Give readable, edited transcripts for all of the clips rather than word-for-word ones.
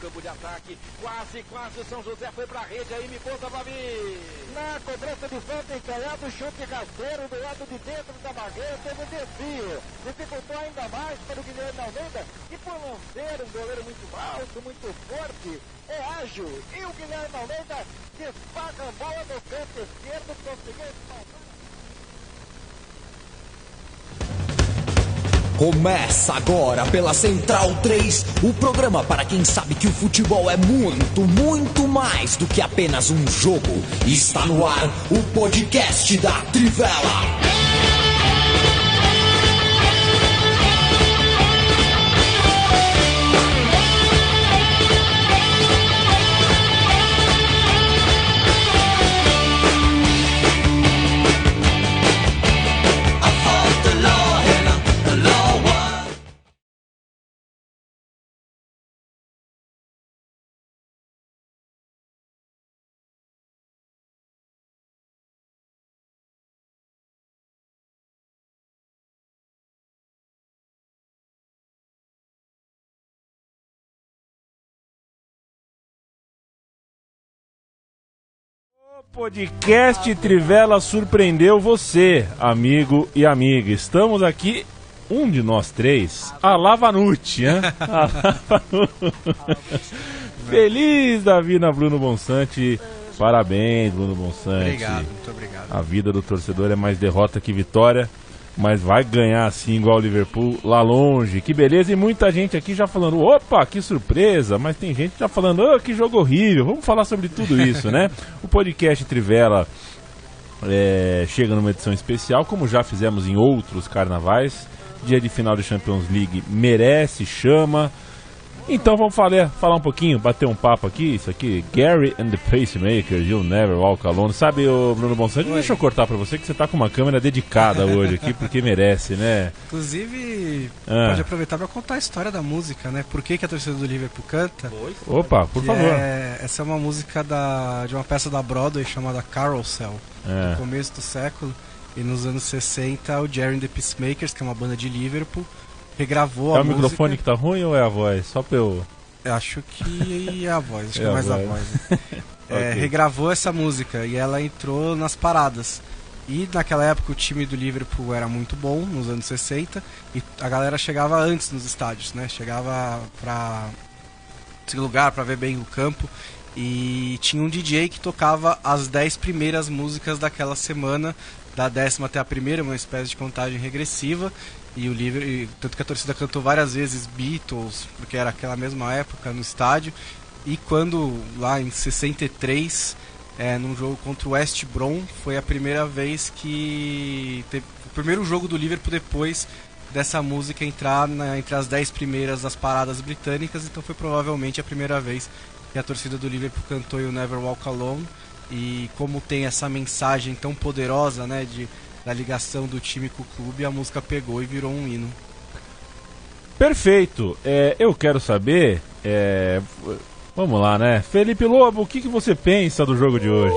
campo de ataque. Quase o São José foi pra rede aí, me conta, Babi. Na cobrança de falta encalhado, chute rasteiro do lado de dentro da barreira, teve um desvio. Dificultou ainda mais para o Guilherme Almeida, que por não ser um goleiro muito alto, muito forte, é ágil. E o Guilherme Almeida despaca a bola no canto esquerdo, conseguiu espalmar. Começa agora pela Central 3, o programa para quem sabe que o futebol é muito, muito mais do que apenas um jogo. Está no ar o podcast da Trivela. O podcast Trivela surpreendeu você, amigo e amiga. Estamos aqui, um de nós três, a Lavanucci, né? Feliz da vida, Bruno Bonsante. Parabéns, Bruno Bonsante. Obrigado, muito obrigado. A vida do torcedor é mais derrota que vitória, mas vai ganhar assim igual o Liverpool lá longe. Que beleza, e muita gente aqui já falando, opa, que surpresa, mas tem gente já falando, oh, que jogo horrível. Vamos falar sobre tudo isso, né? O podcast Trivela chega numa edição especial, como já fizemos em outros carnavais. Dia de final de Champions League merece, chama. Então vamos falar um pouquinho, bater um papo aqui. Isso aqui, Gary and the Pacemakers, You'll Never Walk Alone. Sabe, o Bruno Bonsante, deixa eu cortar pra você que você tá com uma câmera dedicada hoje aqui, porque merece, né? Inclusive, pode aproveitar pra contar a história da música, né? Por que a torcida do Liverpool canta? Opa, por favor. Essa é uma música de uma peça da Broadway chamada Carousel, no começo do século. E nos anos 60, o Jerry and the Peacemakers, que é uma banda de Liverpool, regravou a música. É o microfone que tá ruim ou é a voz? Só pra eu... Acho que é a voz, acho que é mais a voz. Né? Okay. Regravou essa música e ela entrou nas paradas. E naquela época o time do Liverpool era muito bom, nos anos 60, e a galera chegava antes nos estádios, né? Chegava pra esse lugar, pra ver bem o campo. E tinha um DJ que tocava as 10 primeiras músicas daquela semana, da 10ª até a primeira, uma espécie de contagem regressiva. E o Liverpool, tanto que a torcida cantou várias vezes Beatles, porque era aquela mesma época no estádio. E quando, lá em 63, num jogo contra o West Brom, foi a primeira vez que teve o primeiro jogo do Liverpool depois dessa música entrar entre as 10 primeiras das paradas britânicas. Então foi provavelmente a primeira vez que a torcida do Liverpool cantou You Never Walk Alone. E como tem essa mensagem tão poderosa, né, da ligação do time com o clube, a música pegou e virou um hino. Perfeito. Eu quero saber, vamos lá, né? Felipe Lobo, o que você pensa do jogo de hoje?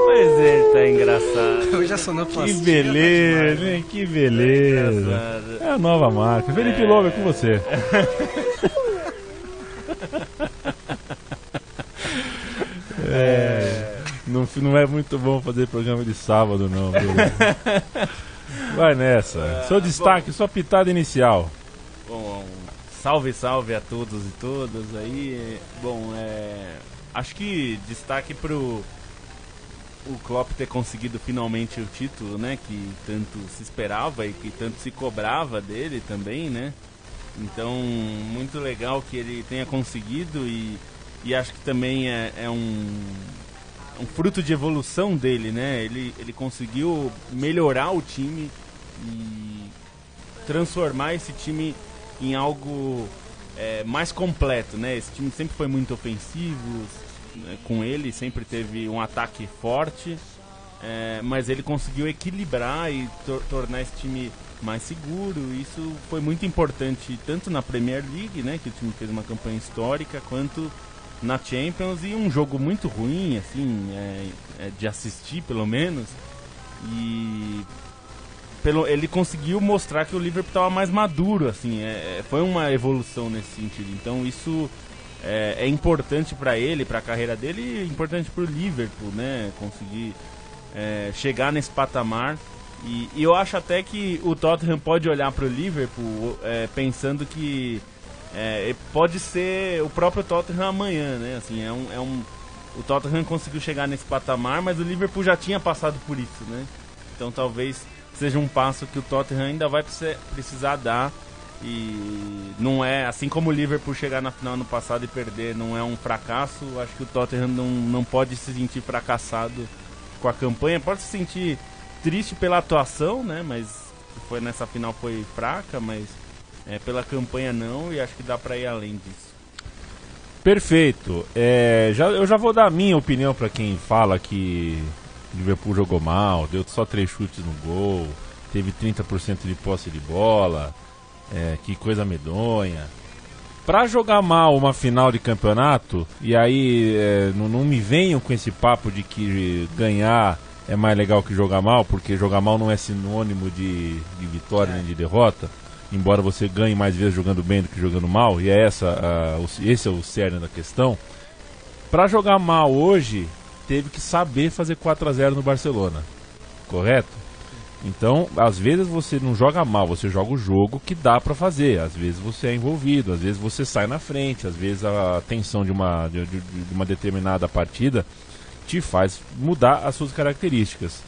Pois ele tá engraçado. Hoje a sonoplastia. Que beleza, hein? Que beleza. É a nova marca. Felipe Lobo, é com você. Não é muito bom fazer programa de sábado, não. Vai nessa. Seu destaque, sua pitada inicial. Bom, salve a todos e todas aí. Bom, acho que destaque pro o Klopp ter conseguido finalmente o título, né? Que tanto se esperava e que tanto se cobrava dele também, né? Então, muito legal que ele tenha conseguido e acho que também é um fruto de evolução dele, né? Ele conseguiu melhorar o time e transformar esse time em algo mais completo, né? Esse time sempre foi muito ofensivo, com ele sempre teve um ataque forte, mas ele conseguiu equilibrar e tornar esse time mais seguro. Isso foi muito importante tanto na Premier League, né, que o time fez uma campanha histórica, quanto na Champions, e um jogo muito ruim, assim, de assistir pelo menos. E ele conseguiu mostrar que o Liverpool estava mais maduro, assim, foi uma evolução nesse sentido. Então isso é importante para ele, para a carreira dele, e importante para o Liverpool, né? Conseguir chegar nesse patamar. E eu acho até que o Tottenham pode olhar para o Liverpool pensando que pode ser o próprio Tottenham amanhã, né? Assim, o Tottenham conseguiu chegar nesse patamar, mas o Liverpool já tinha passado por isso, né? Então talvez seja um passo que o Tottenham ainda vai precisar dar. E não é, assim como o Liverpool chegar na final ano passado e perder não é um fracasso, acho que o Tottenham não pode se sentir fracassado com a campanha. Pode se sentir triste pela atuação, né? Mas foi nessa final foi fraca, mas pela campanha não, e acho que dá pra ir além disso. Perfeito. Eu já vou dar a minha opinião pra quem fala que o Liverpool jogou mal, deu só 3 chutes no gol, teve 30% de posse de bola, que coisa medonha. Pra jogar mal uma final de campeonato, e aí não me venham com esse papo de que ganhar é mais legal que jogar mal, porque jogar mal não é sinônimo de vitória nem de derrota, embora você ganhe mais vezes jogando bem do que jogando mal, e esse é o cerne da questão. Pra jogar mal hoje, teve que saber fazer 4-0 no Barcelona, correto? Então, às vezes você não joga mal, você joga o jogo que dá pra fazer. Às vezes você é envolvido, às vezes você sai na frente, às vezes a tensão de uma determinada partida te faz mudar as suas características.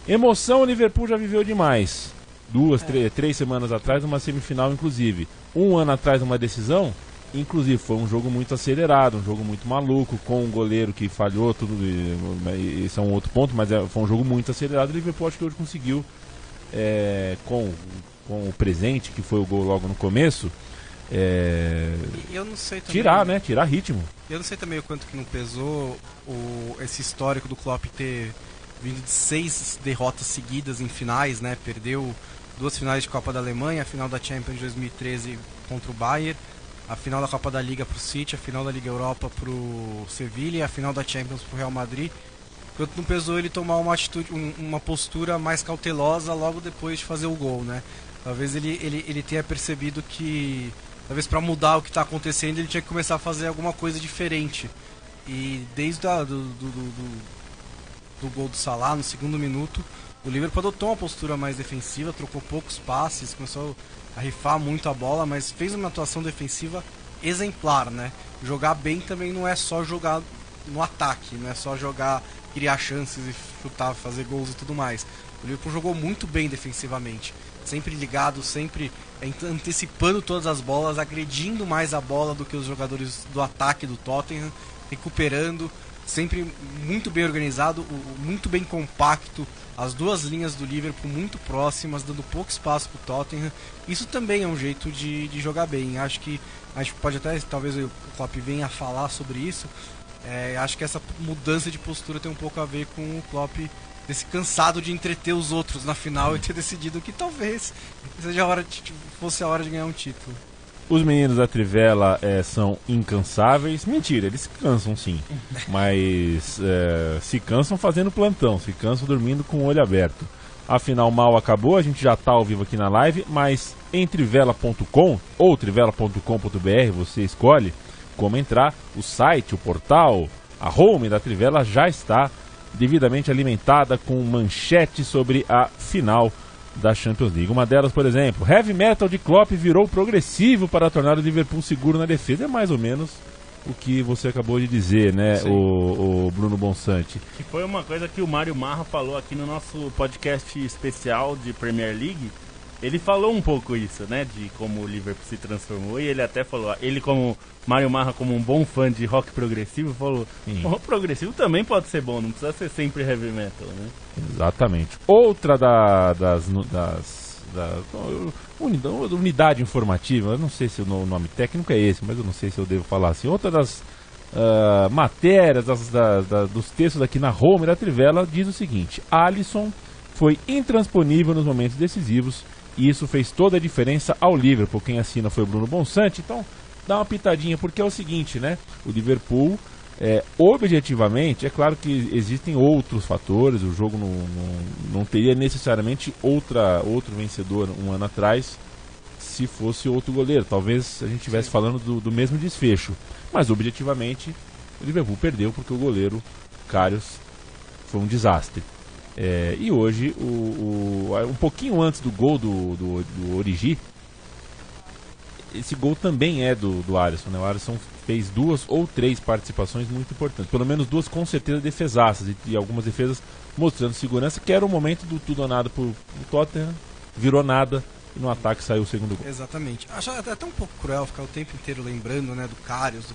Emoção, o Liverpool já viveu demais. 3 semanas atrás, numa semifinal, inclusive. 1 ano atrás, numa decisão, inclusive, foi um jogo muito acelerado, um jogo muito maluco, com um goleiro que falhou, tudo. Esse é um outro ponto, mas foi um jogo muito acelerado. O Liverpool, acho que hoje conseguiu, com o presente, que foi o gol logo no começo, eu não sei também, tirar ritmo. Eu não sei também o quanto que não pesou esse histórico do Klopp ter vindo de 6 derrotas seguidas em finais, né? Perdeu 2 finais de Copa da Alemanha, a final da Champions de 2013 contra o Bayern, a final da Copa da Liga pro City, a final da Liga Europa pro Sevilla e a final da Champions pro Real Madrid. Quanto não pesou ele tomar uma postura mais cautelosa logo depois de fazer o gol, né? Talvez ele tenha percebido que, talvez para mudar o que está acontecendo, ele tinha que começar a fazer alguma coisa diferente. E desde do gol do Salah, no 2º minuto, o Liverpool adotou uma postura mais defensiva, trocou poucos passes, começou a rifar muito a bola, mas fez uma atuação defensiva exemplar, né? Jogar bem também não é só jogar no ataque, não é só criar chances e chutar, fazer gols e tudo mais. O Liverpool jogou muito bem defensivamente, sempre ligado, sempre antecipando todas as bolas, agredindo mais a bola do que os jogadores do ataque do Tottenham, recuperando, sempre muito bem organizado, muito bem compacto, as 2 linhas do Liverpool muito próximas, dando pouco espaço para o Tottenham. Isso também é um jeito de jogar bem. Acho que pode até, talvez o Klopp venha a falar sobre isso. Acho que essa mudança de postura tem um pouco a ver com o Klopp desse cansado de entreter os outros na final e ter decidido que talvez fosse a hora de ganhar um título. Os meninos da Trivela são incansáveis. Mentira, eles cansam sim. Mas se cansam fazendo plantão, se cansam dormindo com o olho aberto. A final mal acabou, a gente já está ao vivo aqui na live, mas em trivela.com ou trivela.com.br você escolhe como entrar. O site, o portal, a home da Trivela já está devidamente alimentada com manchetes sobre a final da Champions League. Uma delas, por exemplo, Heavy Metal de Klopp virou progressivo para tornar o Liverpool seguro na defesa. É mais ou menos o que você acabou de dizer, né, o Bruno Bonsante. Que foi uma coisa que o Mário Marra falou aqui no nosso podcast especial de Premier League. Ele falou um pouco isso, né, de como o Liverpool se transformou, e ele até falou, ele como Mário Marra, como um bom fã de rock progressivo, falou, o rock progressivo também pode ser bom, não precisa ser sempre heavy metal, né? Exatamente. Outra da unidade informativa, eu não sei se o nome técnico é esse, mas eu não sei se eu devo falar assim, outra das matérias, dos textos aqui na home da Trivela, diz o seguinte: Alisson foi intransponível nos momentos decisivos, e isso fez toda a diferença ao Liverpool. Quem assina foi o Bruno Bonsante. Então dá uma pitadinha, porque é o seguinte, né? O Liverpool Objetivamente, é claro que existem outros fatores, o jogo não teria necessariamente outro vencedor um ano atrás se fosse outro goleiro. Talvez a gente estivesse falando do mesmo desfecho, mas objetivamente o Liverpool perdeu porque o goleiro Karius foi um desastre. E hoje, um pouquinho antes do gol do Origi, esse gol também é do Alisson, né? O Alisson fez 2 ou 3 participações muito importantes, pelo menos 2 com certeza defesaças, e algumas defesas mostrando segurança, que era o momento do tudo ou nada pro Tottenham, virou nada, e no ataque saiu o segundo gol. Exatamente. Acho até um pouco cruel ficar o tempo inteiro lembrando, né, do Karius,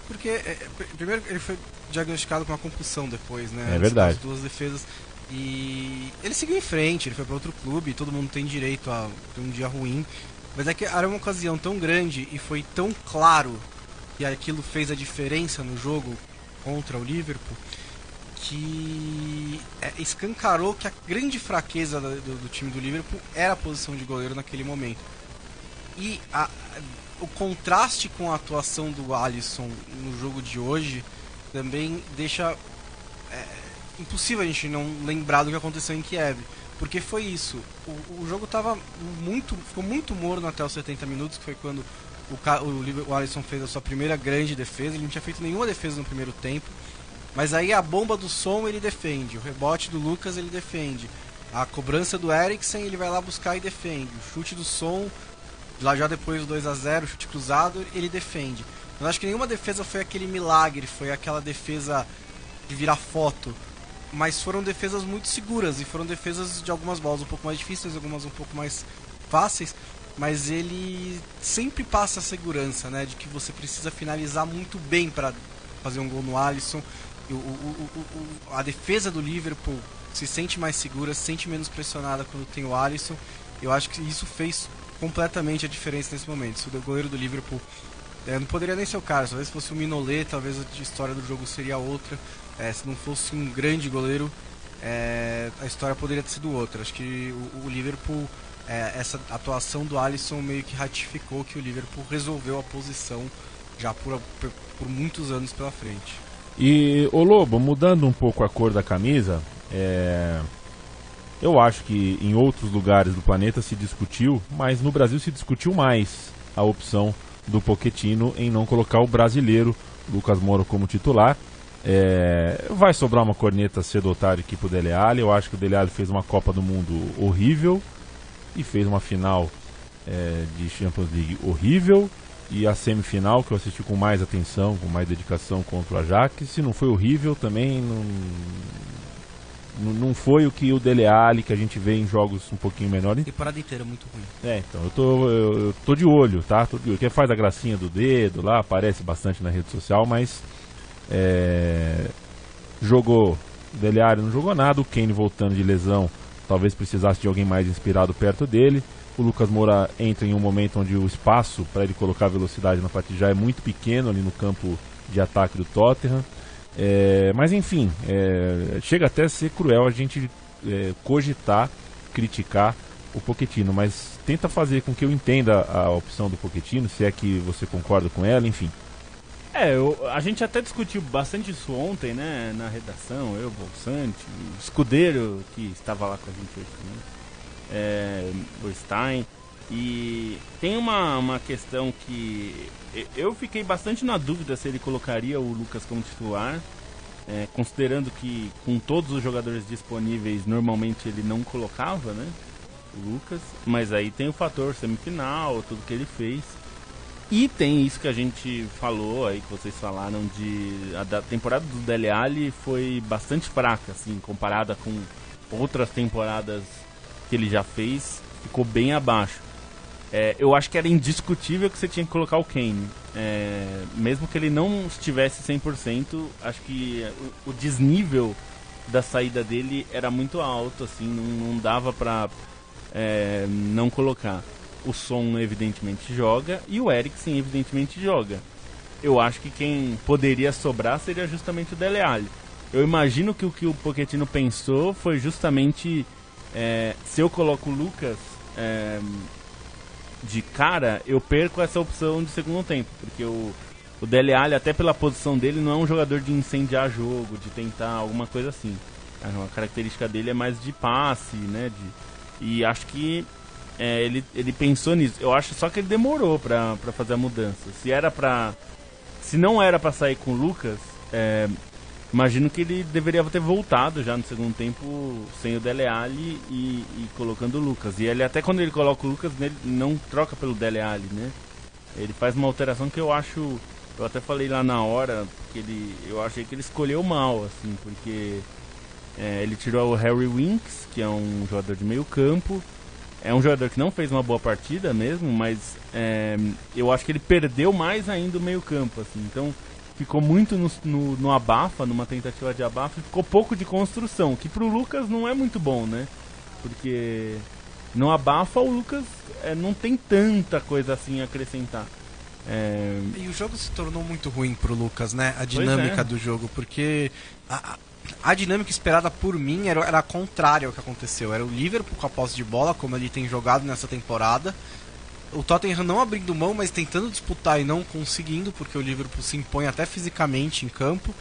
porque primeiro ele foi diagnosticado com uma concussão depois, né? É verdade. As 2 defesas. E ele seguiu em frente, ele foi para outro clube, todo mundo tem direito a ter um dia ruim. Mas é que era uma ocasião tão grande e foi tão claro que aquilo fez a diferença no jogo contra o Liverpool, que escancarou que a grande fraqueza do time do Liverpool era a posição de goleiro naquele momento. E o contraste com a atuação do Alisson no jogo de hoje também deixa impossível a gente não lembrar do que aconteceu em Kiev. Porque foi isso, o jogo ficou muito morno até os 70 minutos, que foi quando o Alisson fez a sua primeira grande defesa. Ele não tinha feito nenhuma defesa no primeiro tempo, mas aí a bomba do Son ele defende, o rebote do Lucas ele defende, a cobrança do Eriksen ele vai lá buscar e defende, o chute do Son, lá já depois do 2-0, o chute cruzado, ele defende. Eu acho que nenhuma defesa foi aquele milagre, foi aquela defesa de virar foto. Mas foram defesas muito seguras, e foram defesas de algumas bolas um pouco mais difíceis, algumas um pouco mais fáceis, mas ele sempre passa a segurança, né, de que você precisa finalizar muito bem para fazer um gol no Alisson. A defesa do Liverpool se sente mais segura, se sente menos pressionada quando tem o Alisson. Eu acho que isso fez completamente a diferença nesse momento. Se o goleiro do Liverpool não poderia nem ser o cara, talvez fosse o Mignolet, talvez a história do jogo seria outra. Se não fosse um grande goleiro, a história poderia ter sido outra. Acho que o Liverpool, essa atuação do Alisson meio que ratificou que o Liverpool resolveu a posição já por muitos anos pela frente. E, ô Lobo, mudando um pouco a cor da camisa, eu acho que em outros lugares do planeta se discutiu, mas no Brasil se discutiu mais a opção do Pochettino em não colocar o brasileiro Lucas Moura como titular. Vai sobrar uma corneta cedo ou tarde aqui pro Dele Alli. Eu acho que o Dele Alli fez uma Copa do Mundo horrível e fez uma final de Champions League horrível, e a semifinal que eu assisti com mais atenção, com mais dedicação, contra o Ajax. Se não foi horrível também, não foi o que o Dele Alli que a gente vê em jogos um pouquinho menores. Temporada inteira muito ruim. Então eu tô de olho, tá? Que faz a gracinha do dedo lá, aparece bastante na rede social, mas jogou Dele Alli, não jogou nada. O Kane voltando de lesão, talvez precisasse de alguém mais inspirado perto dele. O Lucas Moura entra em um momento onde o espaço para ele colocar velocidade na partida já é muito pequeno ali no campo de ataque do Tottenham. Mas enfim, chega até a ser cruel a gente cogitar, criticar o Pochettino, mas tenta fazer com que eu entenda a opção do Pochettino, se é que você concorda com ela, enfim. A gente até discutiu bastante isso ontem, né, na redação, eu, Bolsante, o Escudeiro, que estava lá com a gente hoje também, o Stein, e tem uma questão que eu fiquei bastante na dúvida se ele colocaria o Lucas como titular, considerando que com todos os jogadores disponíveis, normalmente ele não colocava, né, o Lucas, mas aí tem o fator semifinal, tudo que ele fez. E tem isso que a gente falou aí, que vocês falaram da temporada do Dele Alli foi bastante fraca, assim, comparada com outras temporadas que ele já fez, ficou bem abaixo. Eu acho que era indiscutível que você tinha que colocar o Kane. Mesmo que ele não estivesse 100%, acho que o desnível da saída dele era muito alto, assim, não dava pra não colocar. O Son evidentemente joga e o Eriksen evidentemente joga. Eu acho que quem poderia sobrar seria justamente o Dele Alli. Eu imagino que o que o Pochettino pensou foi justamente se eu coloco o Lucas de cara, eu perco essa opção de segundo tempo, porque o o Dele Alli, até pela posição dele, não é um jogador de incendiar jogo, de tentar alguma coisa assim. A característica dele é mais de passe, né? E acho que ele pensou nisso. Eu acho só que ele demorou pra fazer a mudança. Se não era pra sair com o Lucas, imagino que ele deveria ter voltado já no segundo tempo sem o Dele Alli e colocando o Lucas. E ele, até quando ele coloca o Lucas, ele não troca pelo Dele Alli, né? Ele faz uma alteração que eu acho... Eu até falei lá na hora que eu achei que ele escolheu mal, assim, porque ele tirou o Harry Winks, que é um jogador de meio campo. É um jogador que não fez uma boa partida mesmo, mas eu acho que ele perdeu mais ainda o meio campo, assim. Então ficou muito no abafa, numa tentativa de abafa, ficou pouco de construção, que pro Lucas não é muito bom, né? Porque no abafa o Lucas não tem tanta coisa assim a acrescentar. E o jogo se tornou muito ruim pro Lucas, né? A dinâmica do jogo, porque a dinâmica esperada por mim era contrária ao que aconteceu. Era o Liverpool com a posse de bola, como ele tem jogado nessa temporada. O Tottenham não abrindo mão, mas tentando disputar e não conseguindo, porque o Liverpool se impõe até fisicamente em campo.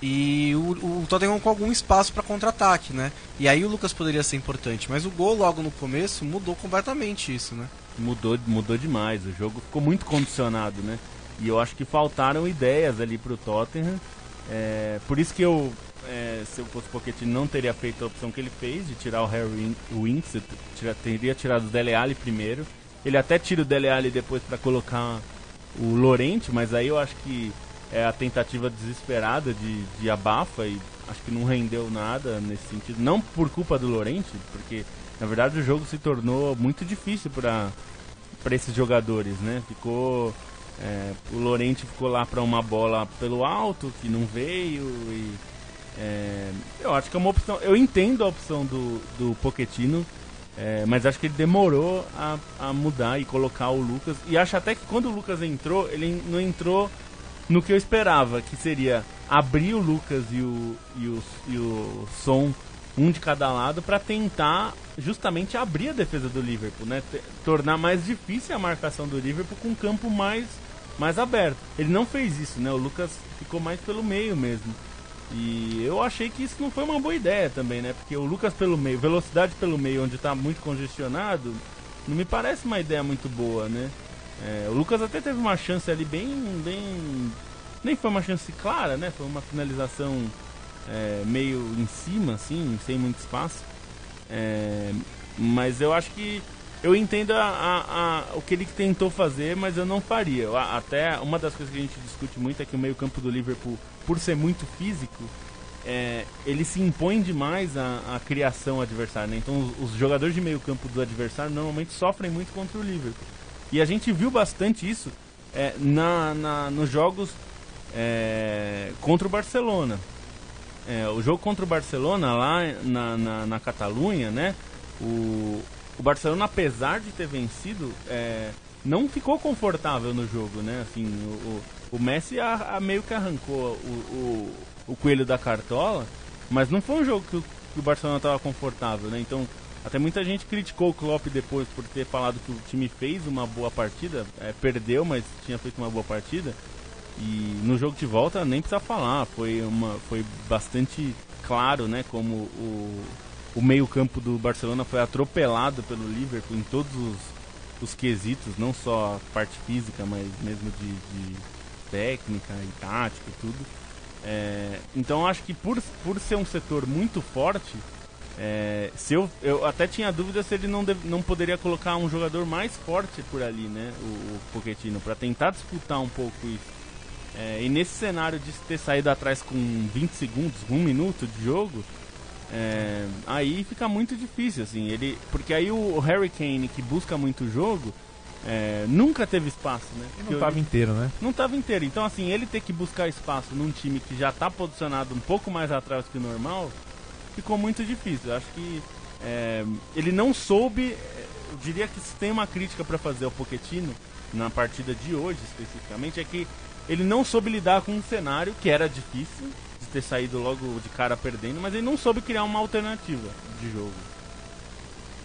E o Tottenham com algum espaço para contra-ataque, né? E aí o Lucas poderia ser importante, mas o gol logo no começo mudou completamente isso, né? Mudou demais, o jogo ficou muito condicionado, né? E eu acho que faltaram ideias ali pro Tottenham. Por isso que se eu fosse o Pochettino, não teria feito a opção que ele fez de tirar o Harry Winks. Teria tirado o Dele Alli primeiro. Ele até tira o Dele Alli depois para colocar o Llorente, mas aí eu acho que é a tentativa desesperada de abafa, e acho que não rendeu nada nesse sentido. Não por culpa do Llorente, porque na verdade o jogo se tornou muito difícil para esses jogadores, né? O Llorente ficou lá para uma bola pelo alto que não veio, e eu acho que é uma opção. Eu entendo a opção do Pochettino, mas acho que ele demorou a mudar e colocar o Lucas. E acho até que quando o Lucas entrou, ele não entrou no que eu esperava, que seria abrir o Lucas e o Son, um de cada lado, para tentar justamente abrir a defesa do Liverpool, né? Tornar mais difícil a marcação do Liverpool com um campo mais aberto. Ele não fez isso, né? O Lucas ficou mais pelo meio mesmo. E eu achei que isso não foi uma boa ideia também, né? Porque o Lucas pelo meio, velocidade pelo meio, onde está muito congestionado, não me parece uma ideia muito boa, né? O Lucas até teve uma chance ali bem... Nem foi uma chance clara, né? Foi uma finalização meio em cima, assim, sem muito espaço. Mas eu acho que... Eu entendo o que ele tentou fazer, mas eu não faria. Até uma das coisas que a gente discute muito é que o meio-campo do Liverpool, por ser muito físico, ele se impõe demais à criação adversária, né? Então os jogadores de meio-campo do adversário normalmente sofrem muito contra o Liverpool. E a gente viu bastante isso nos jogos contra o Barcelona. O jogo contra o Barcelona lá na Catalunha, né? O Barcelona, apesar de ter vencido, não ficou confortável no jogo, né? Assim, o Messi meio que arrancou o coelho da cartola, mas não foi um jogo que o Barcelona estava confortável, né? Então, até muita gente criticou o Klopp depois por ter falado que o time fez uma boa partida, perdeu, mas tinha feito uma boa partida. E no jogo de volta nem precisa falar, foi bastante claro, né? Como o meio-campo do Barcelona foi atropelado pelo Liverpool em todos os quesitos, não só a parte física, mas mesmo de técnica e tática e tudo. Então acho que por ser um setor muito forte, eu até tinha dúvida se ele não poderia colocar um jogador mais forte por ali, né, o Pochettino, para tentar disputar um pouco isso. E nesse cenário de ter saído atrás com 20 segundos, 1 minuto de jogo, aí fica muito difícil, assim, porque aí o Harry Kane, que busca muito o jogo, nunca teve espaço, né? Não estava inteiro, né? Não estava inteiro, então assim, ele ter que buscar espaço num time que já está posicionado um pouco mais atrás que o normal, ficou muito difícil. Eu acho que ele não soube, eu diria que se tem uma crítica para fazer ao Pochettino, na partida de hoje especificamente, é que ele não soube lidar com um cenário que era difícil, de ter saído logo de cara perdendo, mas ele não soube criar uma alternativa de jogo.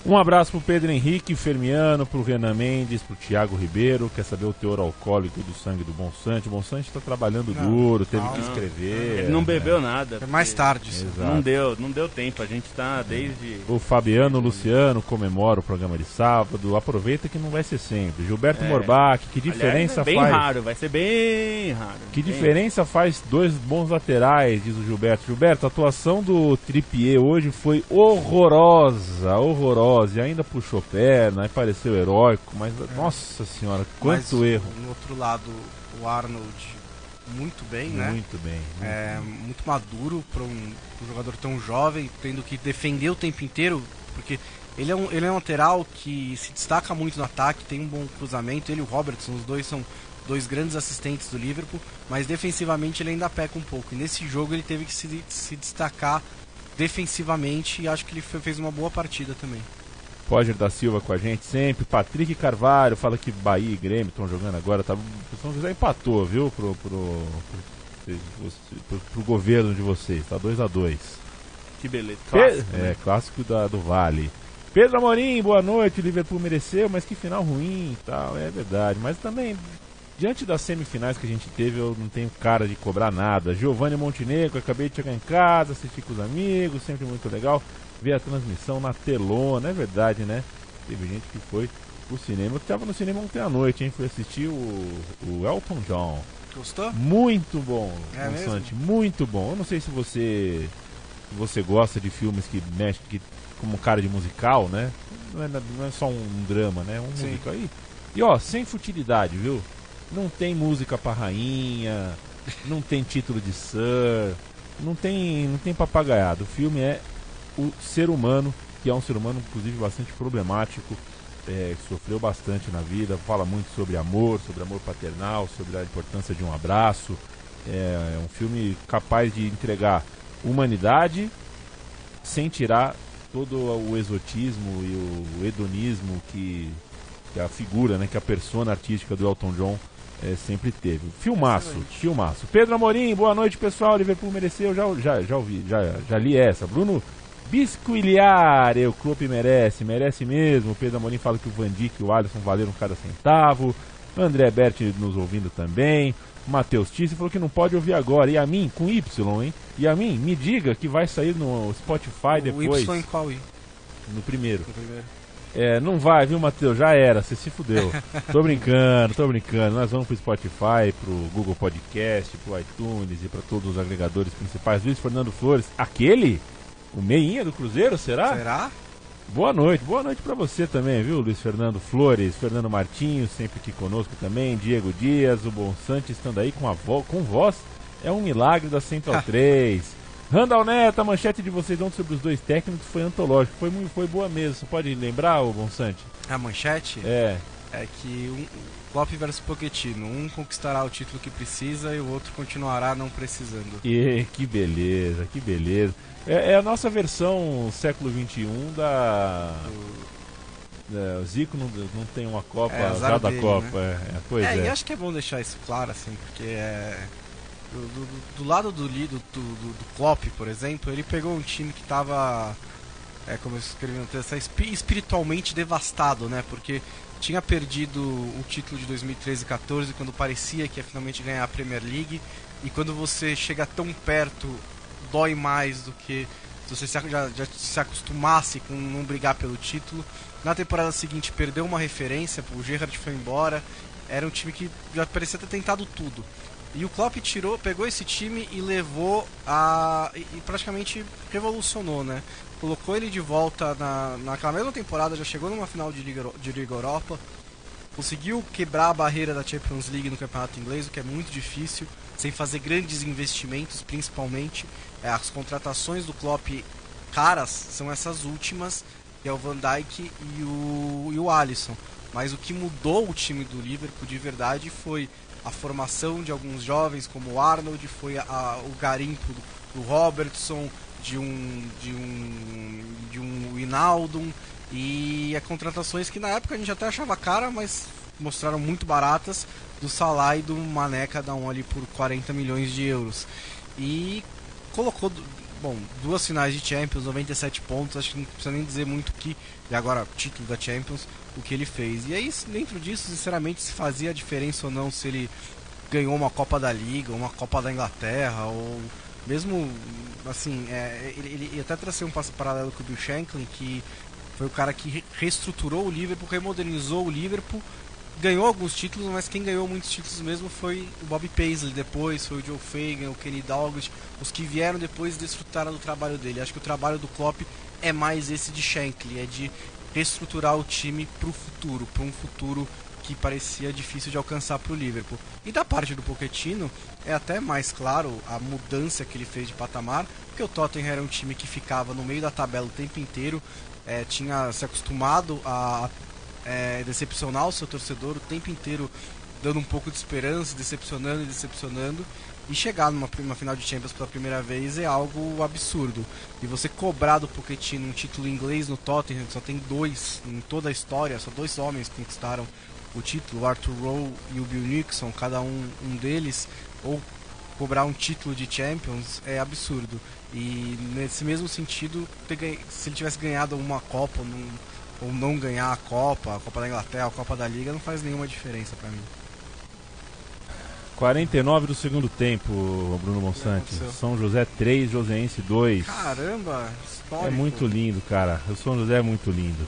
Um abraço pro Pedro Henrique Fermiano, pro Renan Mendes, pro Thiago Ribeiro. Quer saber o teor alcoólico do sangue do Bonsante? O Bonsante tá trabalhando duro, teve que escrever. Ele não bebeu nada. É mais tarde. Não deu tempo. A gente tá desde... O Fabiano Luciano comemora o programa de sábado. Aproveita que não vai ser sempre. Gilberto Morbach, que diferença bem faz... raro, vai ser bem raro. Que diferença faz 2 bons laterais, diz o Gilberto. Gilberto, a atuação do Trippier hoje foi horrorosa. E ainda puxou perna, aí pareceu heróico, mas nossa senhora, quanto erro. No outro lado, o Arnold muito bem, né? Muito bem. Muito maduro para um jogador tão jovem, tendo que defender o tempo inteiro, porque ele é um lateral que se destaca muito no ataque, tem um bom cruzamento, ele e o Robertson, os dois são 2 grandes assistentes do Liverpool, mas defensivamente ele ainda peca um pouco, e nesse jogo ele teve que se destacar defensivamente, e acho que ele fez uma boa partida também. Roger da Silva com a gente sempre. Patrick Carvalho fala que Bahia e Grêmio estão jogando agora. Tá, o São José empatou, viu? Pro governo de vocês. Tá 2-2. Que beleza. Clássico, né? Clássico do Vale. Pedro Amorim, boa noite. O Liverpool mereceu, mas que final ruim e tal. É verdade. Mas também, diante das semifinais que a gente teve, eu não tenho cara de cobrar nada. Giovanni Montenegro, acabei de chegar em casa, assistir com os amigos, sempre muito legal. Ver a transmissão na telona, é verdade, né? Teve gente que foi pro cinema. Eu tava no cinema ontem à noite, hein? Fui assistir o Elton John. Gostou? Muito bom, Bonsante, muito bom. Eu não sei se você gosta de filmes que mexem como cara de musical, né? Não é só um drama, né? Um musical aí. E ó, sem futilidade, viu? Não tem música pra rainha, não tem título de Sir, não tem papagaiado. O filme é o ser humano, que é um ser humano inclusive bastante problemático, sofreu bastante na vida, fala muito sobre amor paternal, sobre a importância de um abraço. É um filme capaz de entregar humanidade sem tirar todo o exotismo e o hedonismo que a figura, né, que a persona artística do Elton John sempre teve. Filmaço. Pedro Amorim, boa noite pessoal, Liverpool mereceu, já ouvi, já li essa. Bruno Bisquilhar, o Klopp merece mesmo. O Pedro Amorim fala que o Van Dijk e o Alisson valeram cada centavo. André Berti nos ouvindo também. Matheus Tisse falou que não pode ouvir agora. E a mim, com Y, hein? E a mim, me diga que vai sair no Spotify depois. O Y em qual I? No primeiro. Não vai, viu, Matheus? Já era, você se fudeu. Tô brincando. Nós vamos pro Spotify, pro Google Podcast, pro iTunes e pra todos os agregadores principais. Luiz Fernando Flores, o meinha do Cruzeiro, será? Será? Boa noite pra você também, viu, Luiz Fernando Flores, Fernando Martins, sempre aqui conosco também, Diego Dias, o Bonsante estando aí com voz, é um milagre da Central 3. Randall Neto, a manchete de vocês ontem sobre os 2 técnicos foi antológica, foi boa mesmo, você pode lembrar, o Bonsante? A manchete? É que Klopp versus Pochettino, um conquistará o título que precisa e o outro continuará não precisando. E que beleza. É a nossa versão século XXI o Zico não tem uma Copa, já da Copa. Né? Pois é. E acho que é bom deixar isso claro, assim, porque do lado do Klopp, por exemplo, ele pegou um time que estava, como eu escrevi no texto, espiritualmente devastado, né? Porque tinha perdido o título de 2013 e 14 quando parecia que ia finalmente ganhar a Premier League, e quando você chega tão perto, dói mais do que se você já se acostumasse com não brigar pelo título. Na temporada seguinte perdeu uma referência, o Gerrard foi embora, era um time que já parecia ter tentado tudo. E o Klopp pegou esse time e levou e praticamente revolucionou, né? Colocou ele de volta naquela mesma temporada, já chegou numa final de Liga Europa, conseguiu quebrar a barreira da Champions League no campeonato inglês, o que é muito difícil, sem fazer grandes investimentos, principalmente. As contratações do Klopp caras são essas últimas, que é o Van Dijk e o Alisson. Mas o que mudou o time do Liverpool de verdade foi a formação de alguns jovens como o Arnold, foi o garimpo do Robertson, de um Wijnaldum, e contratações que na época a gente até achava cara, mas mostraram muito baratas, do Salah e do Mané, cada um ali por 40 milhões de euros. E colocou bom, 2 finais de Champions, 97 pontos, acho que não precisa nem dizer muito que, e agora título da Champions, o que ele fez. E aí, dentro disso, sinceramente, se fazia a diferença ou não se ele ganhou uma Copa da Liga, uma Copa da Inglaterra, ou mesmo, assim, ele até trouxe um passo paralelo com o Bill Shankly, que foi o cara que reestruturou o Liverpool, remodernizou o Liverpool, ganhou alguns títulos, mas quem ganhou muitos títulos mesmo foi o Bobby Paisley depois, foi o Joe Fagan, o Kenny Dalglish, os que vieram depois desfrutaram do trabalho dele. Acho que o trabalho do Klopp é mais esse de Shankly, é de reestruturar o time pro futuro, para um futuro que parecia difícil de alcançar para o Liverpool. E da parte do Pochettino, é até mais claro a mudança que ele fez de patamar, porque o Tottenham era um time que ficava no meio da tabela o tempo inteiro, tinha se acostumado a decepcionar o seu torcedor o tempo inteiro, dando um pouco de esperança, decepcionando, e chegar numa final de Champions pela primeira vez é algo absurdo. E você cobrar do Pochettino um título inglês no Tottenham, só tem 2 em toda a história, só 2 homens conquistaram o título, o Arthur Rowe e o Bill Nixon, cada um deles, ou cobrar um título de Champions é absurdo. E nesse mesmo sentido, se ele tivesse ganhado uma Copa ou não ganhar a Copa da Inglaterra, a Copa da Liga, não faz nenhuma diferença pra mim. 49 do segundo tempo, Bruno Monsante. São José 3, Joseense 2. Caramba, histórico. É muito lindo, cara. O São José é muito lindo.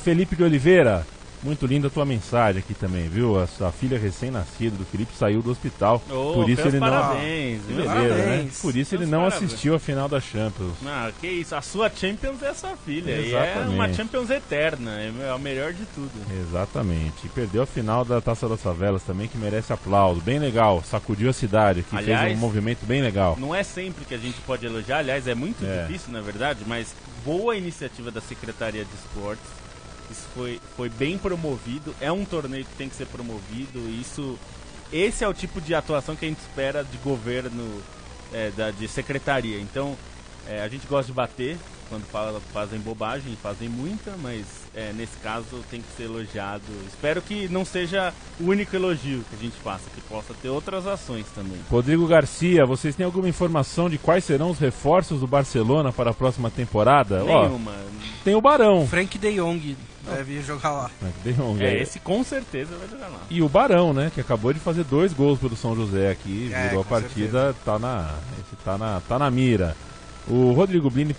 Felipe de Oliveira, muito linda a tua mensagem aqui também, viu? A sua filha recém-nascida do Felipe saiu do hospital. Por isso ele parabéns, não. Beleza, né? Por isso ele não assistiu a final da Champions. Não, que isso. A sua Champions é a sua filha. Exatamente. E é uma Champions eterna. É a melhor de tudo. Exatamente. E perdeu a final da Taça das Favelas também, que merece aplauso. Bem legal. Sacudiu a cidade aqui, fez um movimento bem legal. Não é sempre que a gente pode elogiar. Aliás, é muito difícil, na verdade, mas boa iniciativa da Secretaria de Esportes. Isso foi bem promovido. É um torneio que tem que ser promovido. Esse é o tipo de atuação que a gente espera de governo, de secretaria. Então, a gente gosta de bater quando fazem bobagem, fazem muita, mas nesse caso tem que ser elogiado. Espero que não seja o único elogio que a gente faça, que possa ter outras ações também. Rodrigo Garcia, vocês têm alguma informação de quais serão os reforços do Barcelona para a próxima temporada? Nenhuma. Tem o Barão. Frank de Jong deve jogar lá. Esse com certeza vai jogar lá. E o Barão, né, que acabou de fazer 2 gols pelo São José aqui, virou a partida, tá na mira. O Rodrigo Blini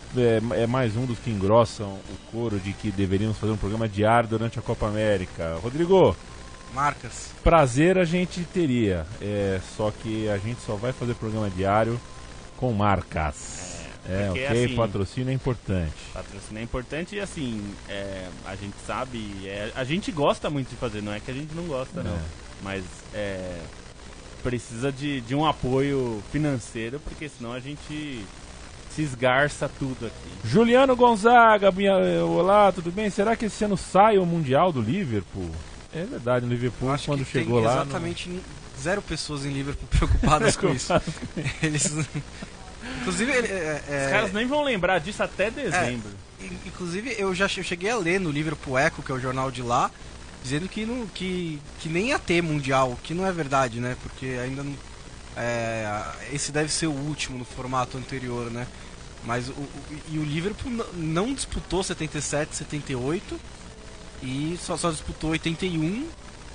é mais um dos que engrossam o coro de que deveríamos fazer um programa diário durante a Copa América. Rodrigo, marcas. Prazer a gente teria, só que a gente só vai fazer programa diário com marcas. Ok, assim, patrocínio é importante. Patrocínio é importante e assim, a gente sabe, a gente gosta muito de fazer, não é que a gente não gosta não, mas precisa de um apoio financeiro, porque senão a gente se esgarça tudo aqui. Juliano Gonzaga, olá, tudo bem? Será que esse ano sai o Mundial do Liverpool? É verdade, o Liverpool acho quando que chegou tem lá... Exatamente 0 pessoas em Liverpool preocupadas com isso. Eles... Inclusive, os caras nem vão lembrar disso até dezembro. Inclusive, eu cheguei a ler no Liverpool Echo, que é o jornal de lá, dizendo que nem ia ter Mundial, o que não é verdade, né? Porque ainda não... esse deve ser o último no formato anterior, né? Mas o Liverpool não disputou 77, 78 e só disputou 81,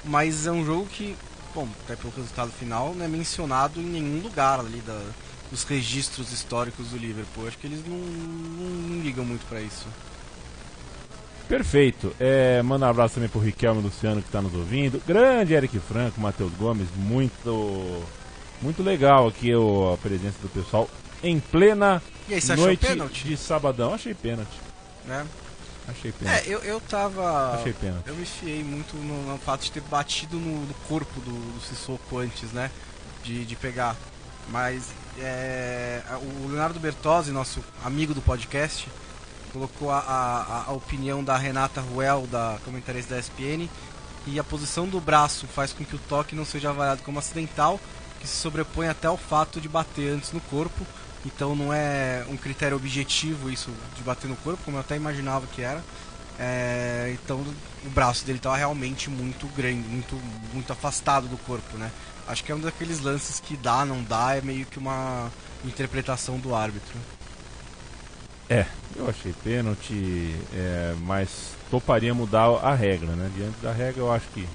mas é um jogo que, bom, até pelo resultado final, não é mencionado em nenhum lugar ali dos registros históricos do Liverpool. Acho que eles não ligam muito pra isso. Perfeito. Manda um abraço também pro Riquelme Luciano que está nos ouvindo. Grande Eric Franco, Matheus Gomes, muito legal aqui a presença do pessoal em plena noite de sabadão. Achei pênalti. Achei pênalti. Achei pênalti. Eu me fiei muito no fato de ter batido no corpo do Sissoko antes, né? De pegar. Mas o Leonardo Bertozzi, nosso amigo do podcast, colocou a opinião da Renata Ruel, da comentarista da ESPN, e a posição do braço faz com que o toque não seja avaliado como acidental, que se sobrepõe até ao fato de bater antes no corpo. Então não é um critério objetivo isso de bater no corpo, como eu até imaginava que era. Então o braço dele estava realmente muito grande, muito afastado do corpo, né? Acho que é um daqueles lances que dá, não dá, é meio que uma interpretação do árbitro. Eu achei pênalti, mas toparia mudar a regra, né? Diante da regra, eu acho que...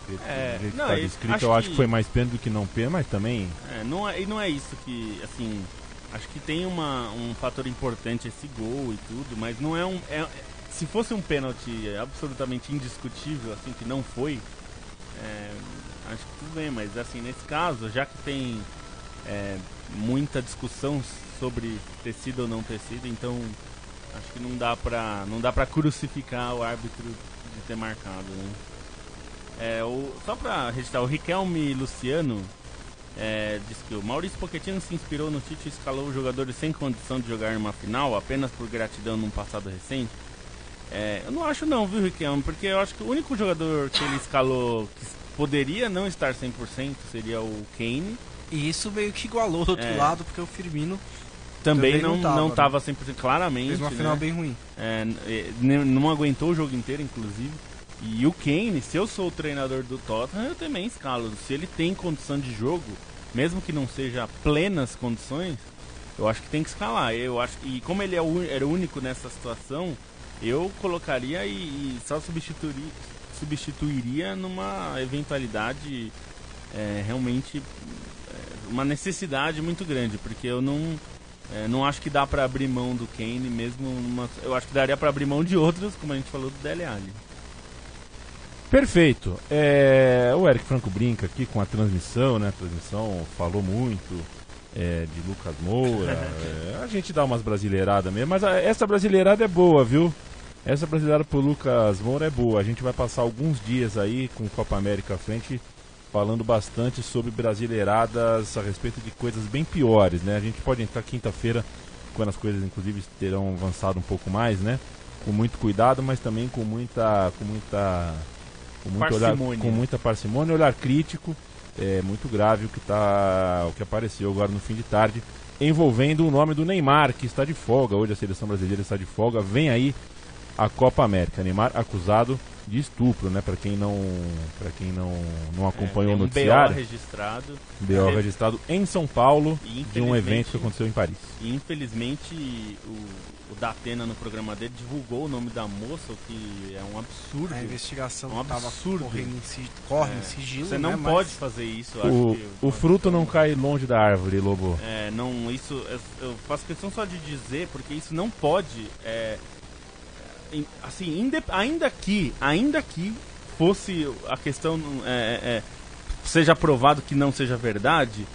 Do jeito que tá descrito, eu acho que foi mais pênalti do que não pênalti, mas também... Não é isso que, assim... Acho que tem um fator importante esse gol e tudo, mas não é se fosse um pênalti absolutamente indiscutível, assim, que não foi, acho que tudo bem, mas assim, nesse caso, já que tem muita discussão sobre ter sido ou não ter sido, então acho que não dá pra crucificar o árbitro de ter marcado, né? Só pra registrar, o Riquelme Luciano diz que o Maurício Pochettino se inspirou no Tite e escalou jogadores sem condição de jogar em uma final apenas por gratidão num passado recente. Eu não acho não, viu, Riquelme? Porque eu acho que o único jogador que ele escalou que poderia não estar 100% seria o Kane. E isso meio que igualou do outro lado, porque o Firmino também não estava 100%, claramente. Fez uma final bem ruim. Não aguentou o jogo inteiro, inclusive. E o Kane, se eu sou o treinador do Tottenham, eu também escalo. Se ele tem condição de jogo, mesmo que não seja plenas condições, eu acho que tem que escalar. E como ele era o único nessa situação, eu colocaria e só substituiria numa eventualidade realmente uma necessidade muito grande, porque eu não acho que dá pra abrir mão do Kane mesmo eu acho que daria pra abrir mão de outros, como a gente falou do Dele Alli. Perfeito. O Eric Franco brinca aqui com a transmissão, né? A transmissão falou muito de Lucas Moura. A gente dá umas brasileiradas mesmo, mas essa brasileirada é boa, viu? Essa brasileirada pro Lucas Moura é boa. A gente vai passar alguns dias aí com Copa América à frente falando bastante sobre brasileiradas a respeito de coisas bem piores, né? A gente pode entrar quinta-feira, quando as coisas inclusive terão avançado um pouco mais, né? Com muito cuidado, mas também com muita parcimônia, olhar crítico. É muito grave o que apareceu agora no fim de tarde, envolvendo o nome do Neymar, que está de folga. Hoje a seleção brasileira está de folga. Vem aí a Copa América. Neymar acusado de estupro, né? Para quem não acompanhou o noticiário. BO registrado em São Paulo, de um evento que aconteceu em Paris. E infelizmente o Datena no programa dele divulgou o nome da moça, o que é um absurdo. A investigação estava corre em sigilo. Você não pode fazer isso. O fruto não cai longe da árvore, Lobo. Eu faço questão só de dizer, porque isso não pode. Assim, ainda que fosse a questão seja provado que não seja verdade,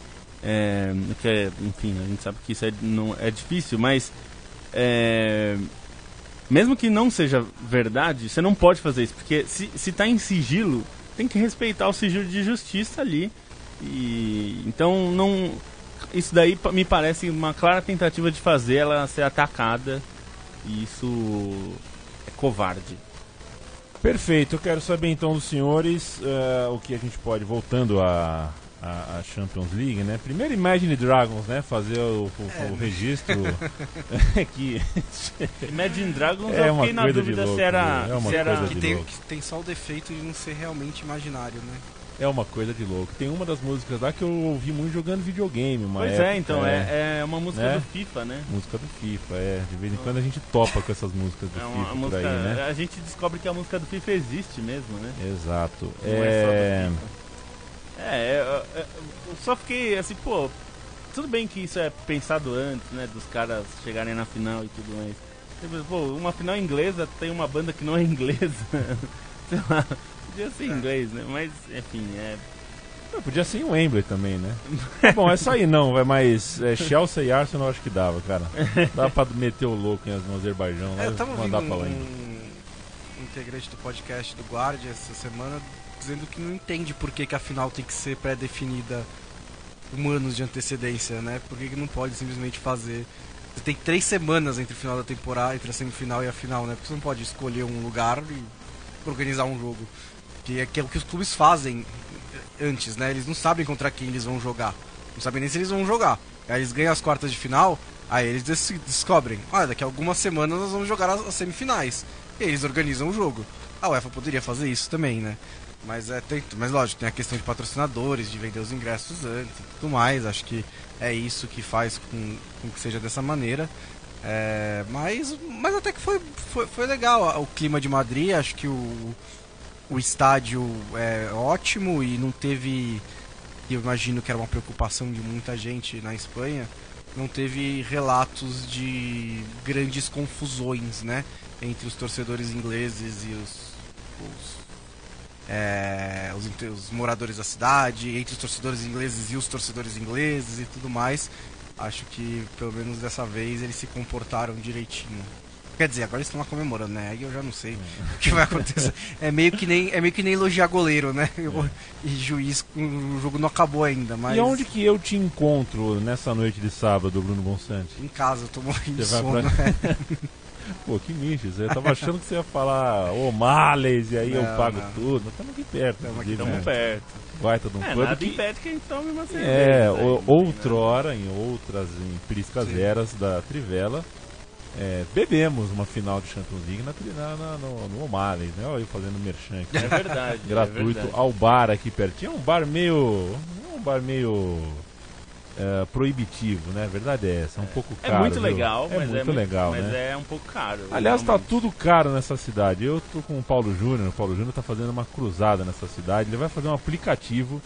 enfim, a gente sabe que isso não é difícil, mas mesmo que não seja verdade, você não pode fazer isso, porque se está em sigilo, tem que respeitar o sigilo de justiça ali. Então isso daí me parece uma clara tentativa de fazer ela ser atacada, e isso é covarde. Perfeito, eu quero saber então dos senhores o que a gente pode, voltando a Champions League, né? Primeiro Imagine Dragons, né? Fazer o registro aqui. Imagine Dragons, eu fiquei na dúvida se era... Que tem só o defeito de não ser realmente imaginário, né? É uma coisa de louco. Tem uma das músicas lá que eu ouvi muito jogando videogame. É uma música do FIFA, né? Música do FIFA, De vez em quando a gente topa com essas músicas do FIFA por aí, né? A gente descobre que a música do FIFA existe mesmo, né? Exato. Não é só do FIFA. Eu só fiquei assim, tudo bem que isso é pensado antes, né? Dos caras chegarem na final e tudo mais. Uma final inglesa, tem uma banda que não é inglesa. Sei lá. Podia ser inglês, né? Mas, enfim, podia ser em Wembley também, né? Bom, essa aí não, mas Chelsea e Arsenal acho que dava, cara. Dava pra meter o louco no Azerbaijão. Eu tava ouvindo um integrante do podcast do Guardia essa semana dizendo que não entende por que a final tem que ser pré-definida anos de antecedência, né? Por que não pode simplesmente fazer... Você tem 3 semanas entre o final da temporada, entre a semifinal e a final, né? Porque você não pode escolher um lugar e organizar um jogo. Que é o que os clubes fazem antes, né? Eles não sabem contra quem eles vão jogar. Não sabem nem se eles vão jogar. Aí eles ganham as quartas de final, aí eles descobrem. Daqui a algumas semanas nós vamos jogar as semifinais. E aí eles organizam o jogo. A UEFA poderia fazer isso também, né? Mas lógico, tem a questão de patrocinadores, de vender os ingressos antes e tudo mais. Acho que é isso que faz com que seja dessa maneira. Mas até que foi legal o clima de Madrid. Acho que o estádio é ótimo e não teve, eu imagino que era uma preocupação de muita gente na Espanha, não teve relatos de grandes confusões, né, entre os torcedores ingleses e os moradores da cidade, entre os torcedores ingleses e os torcedores ingleses e tudo mais. Acho que pelo menos dessa vez eles se comportaram direitinho. Quer dizer, agora eles estão lá comemorando, né? Aí eu já não sei o que vai acontecer. É meio que nem elogiar goleiro, né? E juiz, o jogo não acabou ainda, mas... E onde que eu te encontro nessa noite de sábado, Bruno Bonsante? Em casa, eu tô morrendo de Você vai sono. Pô, que nicho, eu tava achando que você ia falar Males e aí eu pago não. tudo. Estamos aqui perto. Estamos perto. Baita de um clube Nada que... impede que a gente tome uma cerveja. Outrora, em priscas eras da Trivela, bebemos uma final de Champions League no O'Malley, né? Olha eu fazendo merchan aqui. É verdade. Gratuito ao bar aqui pertinho. É um bar meio proibitivo, né? A verdade é essa, é um pouco caro. É muito legal, mas muito legal, mas né? é um pouco caro. Aliás, realmente. tá tudo caro nessa cidade. Eu tô com o Paulo Júnior tá fazendo uma cruzada nessa cidade. Ele vai fazer um aplicativo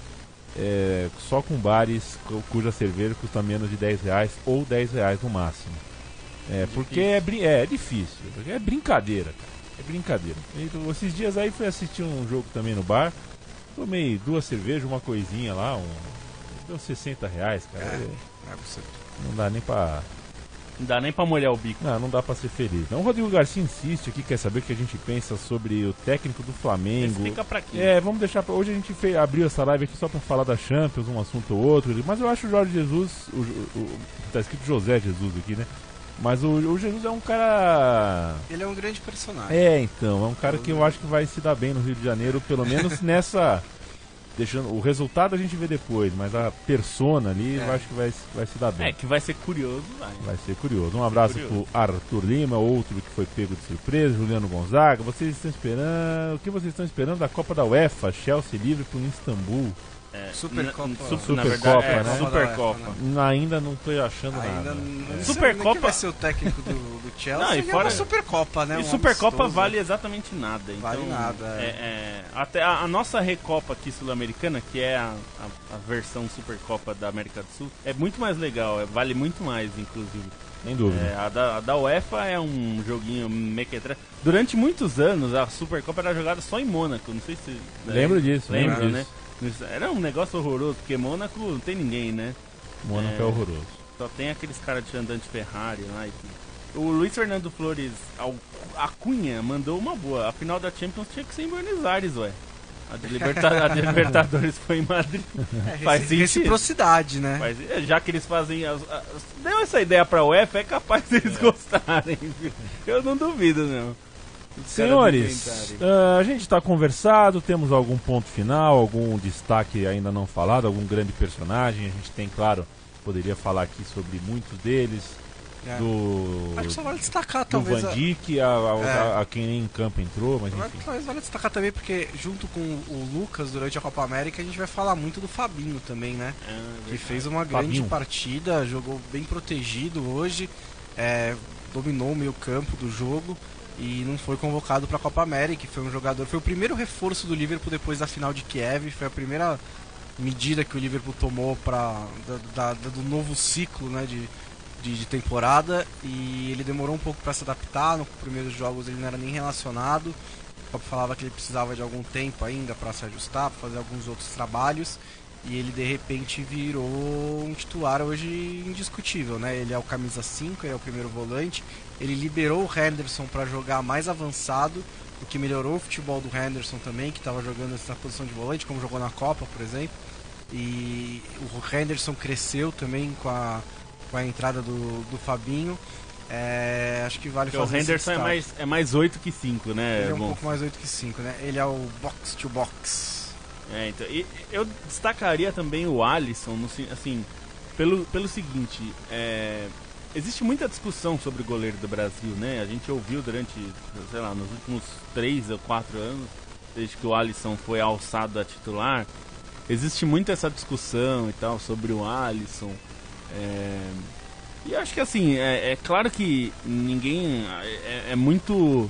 só com bares cuja cerveja custa menos de R$10 ou R$10 no máximo. Porque é difícil, porque é brincadeira, cara. É brincadeira. Então, esses dias aí fui assistir um jogo também no bar, tomei 2 cervejas, uma coisinha lá, deu R$60, cara. Não dá nem pra... Não dá nem pra molhar o bico. Não dá pra ser feliz. Então, o Rodrigo Garcia insiste aqui, quer saber o que a gente pensa sobre o técnico do Flamengo. Explica pra quê? Vamos deixar pra... Hoje a gente abriu essa live aqui só pra falar da Champions, um assunto ou outro. Mas eu acho o Jorge Jesus... tá escrito José Jesus aqui, né? Mas o Jesus é um cara... Ele é um grande personagem. Então, é um cara que eu acho que vai se dar bem no Rio de Janeiro, pelo menos nessa... Deixando, o resultado a gente vê depois, mas a persona ali eu acho que vai se dar bem. Que vai ser curioso, vai ser curioso. Um abraço pro Arthur Lima, outro que foi pego de surpresa, Juliano Gonzaga. Vocês estão esperando... O que vocês estão esperando da Copa da UEFA? Chelsea livre pro Istambul. Supercopa, né? Supercopa. Ainda não tô achando nada. Supercopa quem vai ser o técnico do Chelsea. Não, e fora Supercopa, né? E Supercopa vale exatamente nada. Então, vale nada. Até a nossa Recopa aqui sul-americana, que é a versão Supercopa da América do Sul, é muito mais legal. Vale muito mais, inclusive. Sem dúvida. A da UEFA é um joguinho mequetrefe. Durante muitos anos a Supercopa era jogada só em Mônaco. Não sei se... Lembro disso. Né? Era um negócio horroroso, porque Mônaco não tem ninguém, né? Mônaco é horroroso. Só tem aqueles caras de andante Ferrari lá e tudo. O Luiz Fernando Flores, a Cunha, mandou uma boa. A final da Champions tinha que ser em Buenos Aires, ué. A de Libertadores foi em Madrid. Faz sentido. Reciprocidade, né? Já que eles fazem... Deu essa ideia pra UEFA, é capaz deles gostarem. Eu não duvido, não. Senhores, a gente está conversado, temos algum ponto final, algum destaque ainda não falado, algum grande personagem. A gente tem, claro, poderia falar aqui sobre muitos deles. Acho que só vale destacar, do talvez. Van Dijk, a quem nem em campo entrou, mas enfim. Talvez vale destacar também, porque junto com o Lucas, durante a Copa América, a gente vai falar muito do Fabinho também, né? Que fez uma grande partida, jogou bem protegido hoje, dominou o meio campo do jogo. E não foi convocado para a Copa América. Foi o primeiro reforço do Liverpool depois da final de Kiev. Foi a primeira medida que o Liverpool tomou do novo ciclo, né, de temporada. E ele demorou um pouco para se adaptar. Nos primeiros jogos ele não era nem relacionado. O Klopp falava que ele precisava de algum tempo ainda para se ajustar, para fazer alguns outros trabalhos. E ele de repente virou um titular hoje indiscutível, né? Ele é o camisa 5, ele é o primeiro volante. Ele liberou o Henderson para jogar mais avançado, o que melhorou o futebol do Henderson também, que estava jogando nessa posição de volante, como jogou na Copa, por exemplo. E o Henderson cresceu também com a entrada do Fabinho. Acho que vale fazer. O Henderson é mais 8 que 5, né? Ele é um pouco mais 8 que 5, né? Ele é o box to box. Então, e eu destacaria também o Alisson, assim, pelo seguinte, existe muita discussão sobre o goleiro do Brasil, né? A gente ouviu durante, sei lá, nos últimos 3 ou 4 anos, desde que o Alisson foi alçado a titular, existe muito essa discussão e tal sobre o Alisson. E acho que assim, é claro que ninguém... É muito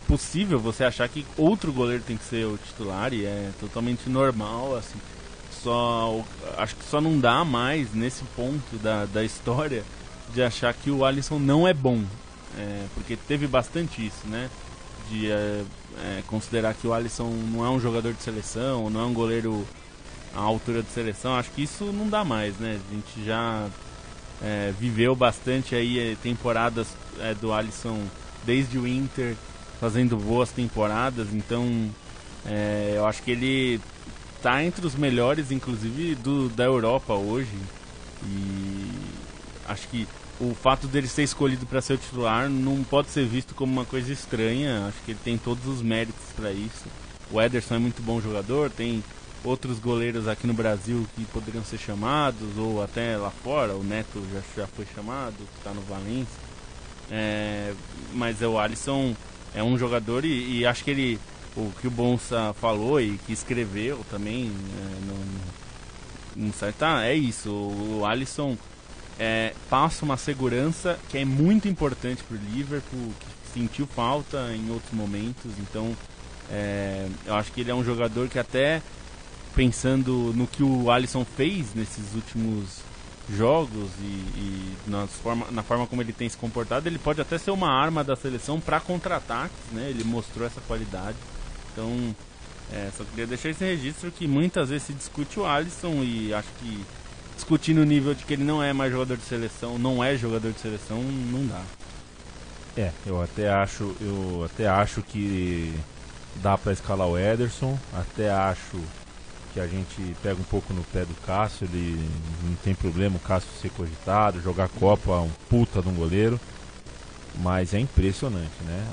possível você achar que outro goleiro tem que ser o titular, e é totalmente normal, assim. Acho que só não dá mais, nesse ponto da história, de achar que o Alisson não é bom. Porque teve bastante isso, né? De considerar que o Alisson não é um jogador de seleção, não é um goleiro à altura de seleção. Acho que isso não dá mais, né? A gente já viveu bastante aí temporadas do Alisson desde o Inter, fazendo boas temporadas. Então eu acho que ele tá entre os melhores, inclusive, da Europa hoje. E acho que o fato dele ser escolhido para ser o titular não pode ser visto como uma coisa estranha. Acho que ele tem todos os méritos para isso. O Ederson é muito bom jogador, tem outros goleiros aqui no Brasil que poderiam ser chamados, ou até lá fora. O Neto já foi chamado, que está no Valência. Mas o Alisson é um jogador, e acho que o que o Bonsa falou e que escreveu também no site, é isso. O Alisson passa uma segurança que é muito importante para o Liverpool, que sentiu falta em outros momentos. Então eu acho que ele é um jogador que, até pensando no que o Alisson fez nesses últimos jogos e na forma como ele tem se comportado, ele pode até ser uma arma da seleção para contra-ataques, né? Ele mostrou essa qualidade. Então só queria deixar esse registro que muitas vezes se discute o Alisson, e acho que discutir no nível de que ele não é mais jogador de seleção, não dá. Eu até acho que dá para escalar o Ederson, até acho que a gente pega um pouco no pé do Cássio. Ele não tem problema o Cássio ser cogitado, jogar Copa, um puta de um goleiro, mas é impressionante, né?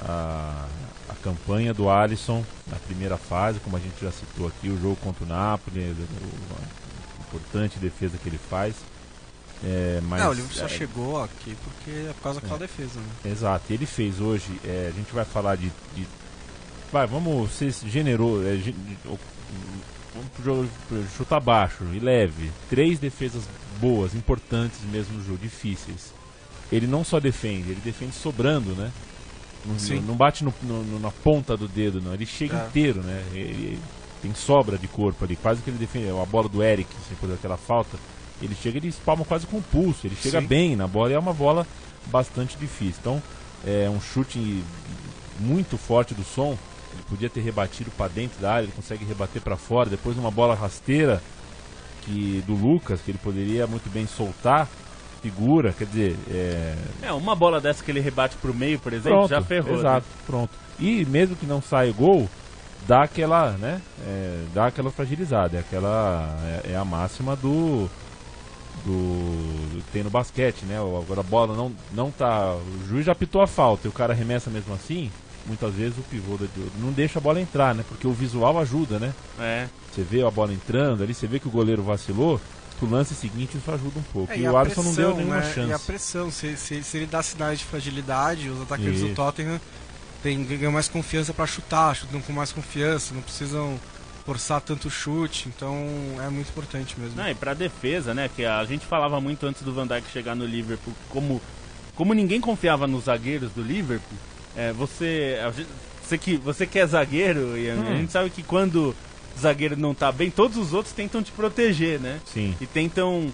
A campanha do Alisson na primeira fase, como a gente já citou aqui, o jogo contra o Napoli, a importante defesa que ele faz. Mas o Liverpool só chegou aqui porque é por causa daquela defesa, né? Exato, ele fez hoje, a gente vai falar de vamos ser generoso, vamos chutar baixo e leve. 3 defesas boas, importantes mesmo no jogo, difíceis. Ele não só defende, ele defende sobrando, né? Não bate na ponta do dedo, não. Ele chega inteiro, né? Ele tem sobra de corpo ali, quase que ele defende. A bola do Eric, depois daquela falta, ele chega, ele espalma quase com o pulso. Ele chega bem na bola, e é uma bola bastante difícil. Então, é um chute muito forte do Son. Ele podia ter rebatido para dentro da área, ele consegue rebater para fora. Depois uma bola rasteira do Lucas, que ele poderia muito bem soltar, figura, quer dizer... uma bola dessa que ele rebate pro meio, por exemplo, pronto, já ferrou. Exato, né? Pronto. E mesmo que não saia gol, dá aquela, né? Dá aquela fragilizada. É a máxima do que tem no basquete, né? Agora a bola não tá... O juiz já apitou a falta e o cara arremessa mesmo assim. Muitas vezes o pivô não deixa a bola entrar, né? Porque o visual ajuda, né? Você vê a bola entrando ali, você vê que o goleiro vacilou, pro lance seguinte isso ajuda um pouco. E o Alisson não deu nenhuma chance. E a pressão, se ele dá sinais de fragilidade, os atacantes do Tottenham ganham mais confiança para chutar, chutam com mais confiança, não precisam forçar tanto chute, então é muito importante mesmo. E pra defesa, né? Que a gente falava muito antes do Van Dijk chegar no Liverpool, como ninguém confiava nos zagueiros do Liverpool. Você que é zagueiro, e a gente sabe que quando o zagueiro não tá bem, todos os outros tentam te proteger, né? Sim. E tentam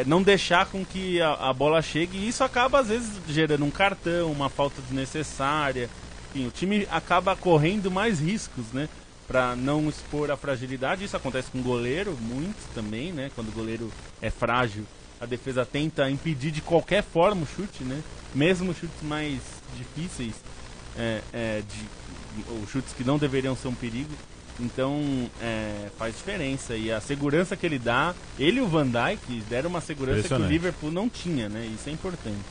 não deixar com que a bola chegue, e isso acaba às vezes gerando um cartão, uma falta desnecessária. Enfim, o time acaba correndo mais riscos, né? Pra não expor a fragilidade. Isso acontece com o goleiro, muito também, né? Quando o goleiro é frágil, a defesa tenta impedir de qualquer forma o chute, né? Mesmo chutes mais difíceis, ou chutes que não deveriam ser um perigo. Então faz diferença, e a segurança que ele dá, ele e o Van Dijk deram uma segurança que o Liverpool não tinha, né? Isso é importante.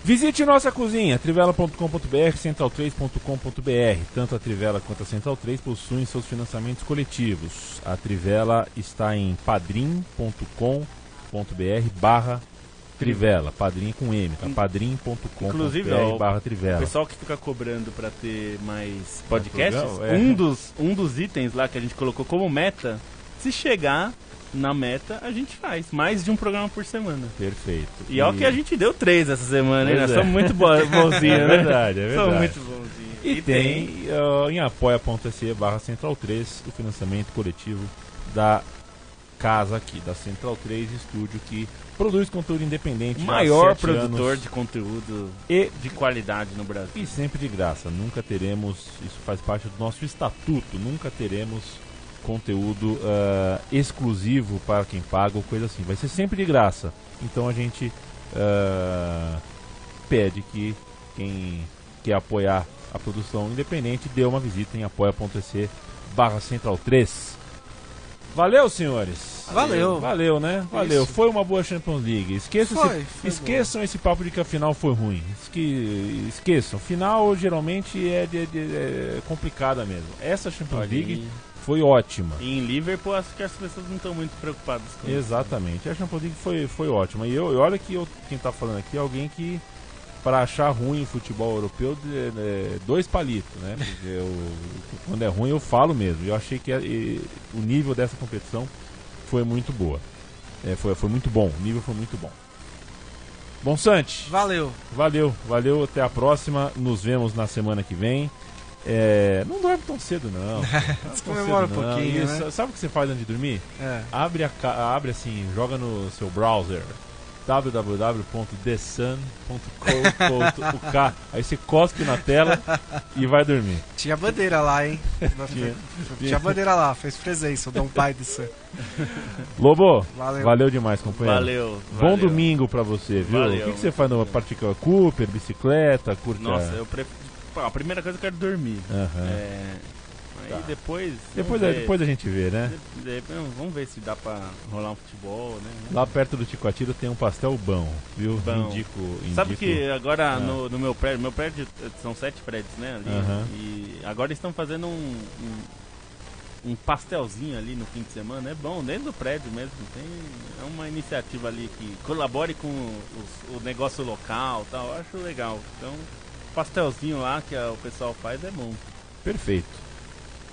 Visite nossa cozinha, trivela.com.br, central3.com.br. Tanto a Trivela quanto a Central 3 possuem seus financiamentos coletivos. A Trivela está em padrim.com.br/Trivela, padrim com M, tá? padrim.com.br/Trivela. O pessoal que fica cobrando para ter mais podcasts, um dos itens lá que a gente colocou como meta, se chegar na meta, a gente faz mais de um programa por semana. Perfeito. E olha que a gente deu 3 essa semana, hein? Pois Nós é. somos muito bonzinhos, né? É verdade, é verdade. Somos muito bonzinhos. E tem em apoia.se/Central3 o financiamento coletivo da casa aqui, da Central 3 Estúdio, que produz conteúdo independente. O maior há 7 produtor anos, de conteúdo e de qualidade no Brasil. E sempre de graça. Nunca teremos, isso faz parte do nosso estatuto, nunca teremos conteúdo exclusivo para quem paga ou coisa assim. Vai ser sempre de graça. Então a gente pede que quem quer apoiar a produção independente dê uma visita em apoia.se/Central3. Valeu, senhores. Valeu. Valeu, né? Valeu. Isso. Foi uma boa Champions League. Esqueçam esse papo de que a final foi ruim. Esqueçam. Final geralmente é complicada mesmo. Essa Champions League foi ótima. E em Liverpool, acho que as pessoas não estão muito preocupadas com isso. Exatamente. A Champions League foi ótima. E olha que quem tá falando aqui é alguém que, para achar ruim o futebol europeu, 2 palitos, né? Porque quando é ruim eu falo mesmo. Eu achei que o nível dessa competição foi muito boa. Foi muito bom. O nível foi muito bom. Bom, Santi. Valeu. Valeu. Até a próxima. Nos vemos na semana que vem. Não dorme tão cedo, não. Descomemora um pouquinho, né? Sabe o que você faz antes de dormir? Abre assim, joga no seu browser www.thesun.co.uk. Aí você cospe na tela e vai dormir. Tinha bandeira lá, hein? Tinha bandeira lá, fez presença, o Dom Pai do Sun. Lobo, valeu demais, companheiro. Valeu. Bom domingo pra você, viu? Valeu. O que você faz no Partícula Cooper, bicicleta, curte? Nossa, eu prefiro. A primeira coisa que eu quero dormir. Aí depois a gente vê, né? Vamos ver se dá pra rolar um futebol, né? Lá perto do Ticoatiro tem um pastel bom, viu? Bom. Indico. Sabe que agora no meu prédio são 7 prédios, né? Ali, e agora estão fazendo um pastelzinho ali no fim de semana. É bom, dentro do prédio mesmo. É uma iniciativa ali que colabore com o negócio local e tal. Eu acho legal. Então, pastelzinho lá que o pessoal faz é bom. Perfeito.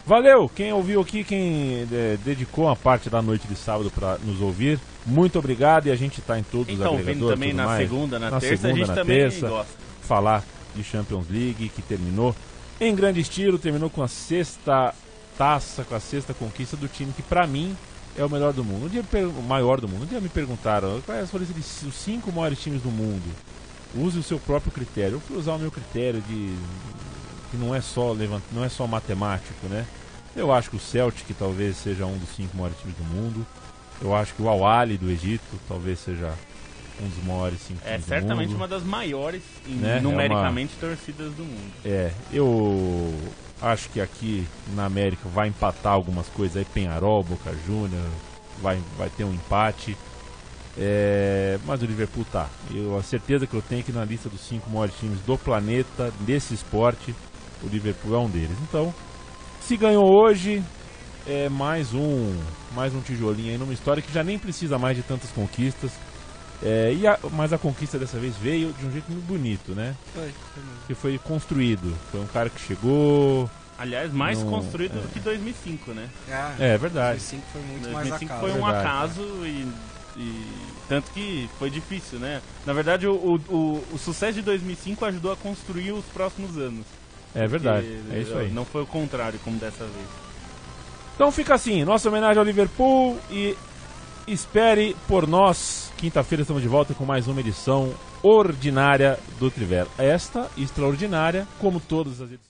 Valeu, quem ouviu aqui, quem dedicou uma parte da noite de sábado para nos ouvir, muito obrigado. E a gente está em todos os agregadores. Ouvindo também na segunda, na terça, a gente também gosta. Falar de Champions League, que terminou em grande estilo, terminou com a 6ª taça, com a 6ª conquista do time que para mim é o melhor do mundo. O maior do mundo. Um dia me perguntaram quais foram os 5 maiores times do mundo. Use o seu próprio critério. Eu fui usar o meu critério que não é só matemático, né? Eu acho que o Celtic talvez seja um dos 5 maiores times do mundo. Eu acho que o Al Ahly do Egito talvez seja um dos maiores 5 times do mundo. É certamente uma das maiores, numericamente, torcidas do mundo. Eu acho que aqui na América vai empatar algumas coisas aí, Peñarol, Boca Juniors, vai ter um empate. Mas o Liverpool tá. A certeza que eu tenho é que na lista dos 5 maiores times do planeta, desse esporte, o Liverpool é um deles. Então, se ganhou hoje, mais um tijolinho aí numa história que já nem precisa mais de tantas conquistas. Mas a conquista dessa vez veio de um jeito muito bonito, né? Que foi construído. Foi um cara que chegou. Aliás, mais construído do que 2005, né? É verdade. 2005 foi muito 2005 mais foi um acaso e tanto que foi difícil, né? Na verdade, o sucesso de 2005 ajudou a construir os próximos anos. É verdade, é isso aí. Não foi o contrário, como dessa vez. Então fica assim, nossa homenagem ao Liverpool e espere por nós. Quinta-feira estamos de volta com mais uma edição ordinária do Trivela. Esta extraordinária, como todas as edições.